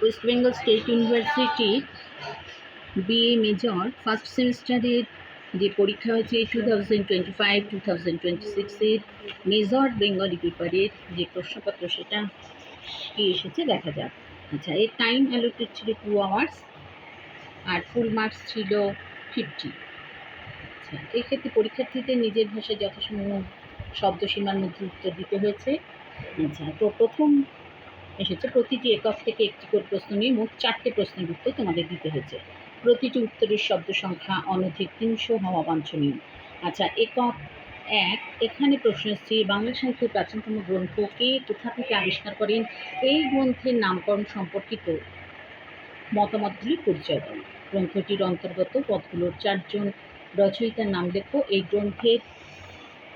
West Bengal state university BA major first সেমিস্টারের যে পরীক্ষা হয়েছে 2025-2026-এর মেজর বেঙ্গলি পেপারের যে প্রশ্নপত্র সেটা কি এসেছে দেখা যাক। আচ্ছা, এর টাইম অ্যালোকেট ছিল 2 আওয়ার্স আর ফুল মার্কস ছিল 50। আচ্ছা, এক্ষেত্রে পরীক্ষার্থীদের নিজের ভাষায় যথাসম্ভব শব্দসীমার মধ্যে উত্তর দিতে হয়েছে। আচ্ছা, তো প্রথম এসেছে প্রতিটি একক থেকে একটি করে প্রশ্ন নিয়ে মোট 4টে প্রশ্নের উত্তর তোমাদের দিতে হয়েছে। প্রতিটি উত্তরের শব্দ সংখ্যা অনধিক 300 হওয়া বাঞ্ছনীয়। আচ্ছা, একক 1, এখানে প্রশ্ন এসছে বাংলা সাহিত্যের প্রাচীনতম গ্রন্থ কে কোথা থেকে আবিষ্কার করেন? এই গ্রন্থের নামকরণ সম্পর্কিত মতামতগুলি পরিচয় দাও। গ্রন্থটির অন্তর্গত পদগুলোর 4 জন রচয়িতার নাম লেখো। এই গ্রন্থের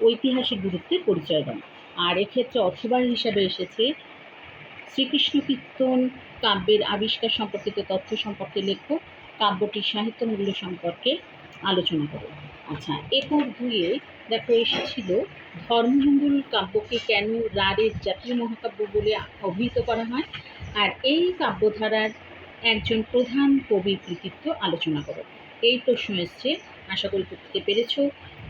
ঐতিহাসিক গুরুত্বের পরিচয় দাও। আর এক্ষেত্রে অথবার হিসাবে এসেছে শ্রীকৃষ্ণ কীর্তন কাব্যের আবিষ্কার সম্পর্কিত তথ্য সম্পর্কে লেখো। কাব্যটির সাহিত্য মূল্য সম্পর্কে আলোচনা করো। আচ্ছা, একক 2-এ দেখো এসেছিল ধর্মজঙ্গল কাব্যকে কেন রাঢ়ের জাতীয় মহাকাব্য বলে অভিহিত করা হয়, আর এই কাব্যধারার একজন প্রধান কবির কৃতিত্ব আলোচনা করো। এই প্রশ্ন এসছে, আশা করি প্রত্যেকে পেরেছ।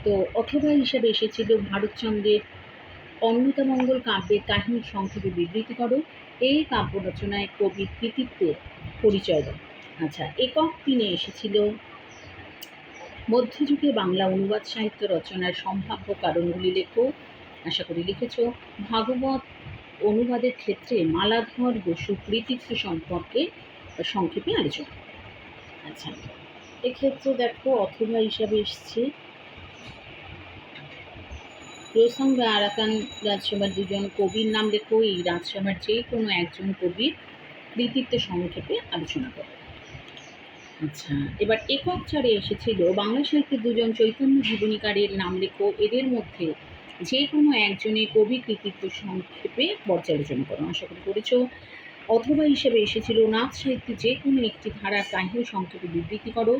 তো অথবা হিসাবে এসেছিল ভারতচন্দ্রের অন্নদামঙ্গল কাব্যের কাহিনী সংক্ষেপে বিবৃতি করো। এই কাব্য রচনায় কবির কৃতিত্বের পরিচয় দাও। আচ্ছা, একক 3-এ এসেছিল মধ্যযুগে বাংলা অনুবাদ সাহিত্য রচনার সম্ভাব্য কারণগুলি লেখো। আশা করি লিখেছ। ভাগবত অনুবাদের ক্ষেত্রে মালাধর বসু কৃতিত্ব সম্পর্কে সংক্ষেপে আলোচনা। আচ্ছা, এক্ষেত্রে দেখো অথবা হিসাবে এসছে রোসাঙ্গা আরাকান রাজসভার 2 জন কবির নাম লেখো। এই রাজসভার যে কোনো একজন কবির কৃতিত্ব সংক্ষেপে আলোচনা করো। আচ্ছা, এবার একক 4-এ এসেছিল বাংলা সাহিত্যের 2 জন চৈতন্য জীবনীকারের নাম লেখো। এদের মধ্যে যে কোনো একজনের কবি কৃতিত্ব সংক্ষেপে পর্যালোচনা করো। আশা করি করেছ। অথবা হিসেবে এসেছিল নাথ সাহিত্যে যে কোনো একটি ধারার কাহিনী সংক্ষেপে বিবৃতি করো।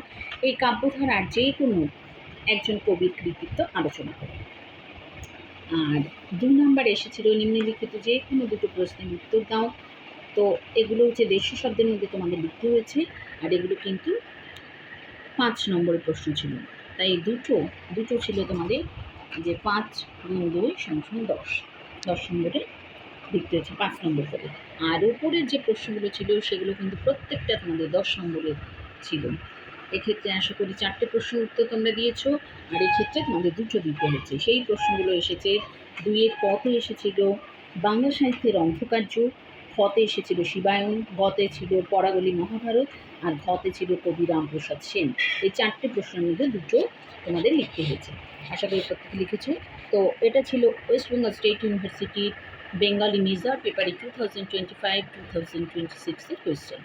এই কাব্যধারার যে কোনো একজন কবির কৃতিত্ব আলোচনা করো। আর 2 নম্বরে এসেছিল নিম্নলিখিত যে কোনো 2টো প্রশ্নের উত্তর দাও। তো এগুলো হচ্ছে 150 শব্দের মধ্যে তোমাদের লিখতে হয়েছে, আর এগুলো কিন্তু 5 নম্বরের প্রশ্ন ছিল। তাই দুটো ছিল তোমাদের যে 5 গুণ 2 = 10, 10 নম্বরে লিখতে হয়েছে 5 নম্বর করে। আর উপরের যে প্রশ্নগুলো ছিল সেগুলো কিন্তু প্রত্যেকটা তোমাদের 10 নম্বরের ছিল। এক্ষেত্রে আশা করি 4টে প্রশ্নের উত্তর তোমরা দিয়েছো, আর এক্ষেত্রে তোমাদের 2টো দিতে হয়েছে। সেই প্রশ্নগুলো এসেছে 2-এর ক-তে এসেছিল বাংলা সাহিত্যের অন্ধকার যুগ, খ-তে এসেছিল শিবায়ন, গ-তে ছিল পরাগলি মহাভারত, আর ঘ-তে ছিল কবি রামপ্রসাদ সেন। এই 4টে প্রশ্নের মধ্যে 2টো তোমাদের লিখতে হয়েছে। আশা করি প্রত্যেকে লিখেছ। তো এটা ছিল ওয়েস্ট বেঙ্গল স্টেট ইউনিভার্সিটির বেঙ্গলি মেজর পেপারে 2025-2026-এর কোয়েশ্চেন।